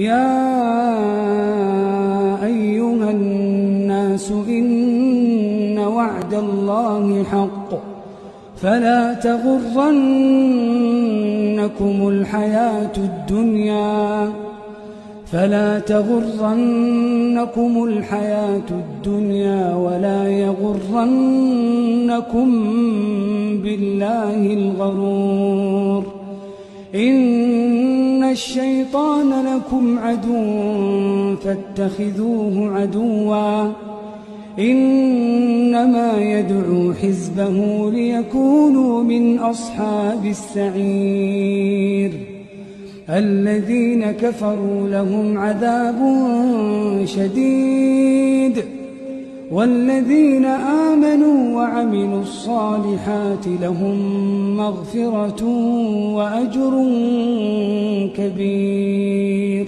يا أيها الناس إن وعد الله حق فلا تغرنكم الحياة الدنيا ولا يغرنكم بالله الغرور. إن الشيطان لكم عدو فاتخذوه عدوا إنما يدعو حزبه ليكونوا من أصحاب السعير. الذين كفروا لهم عذاب شديد والذين آمنوا وعملوا الصالحات لهم مغفرة وأجر كبير.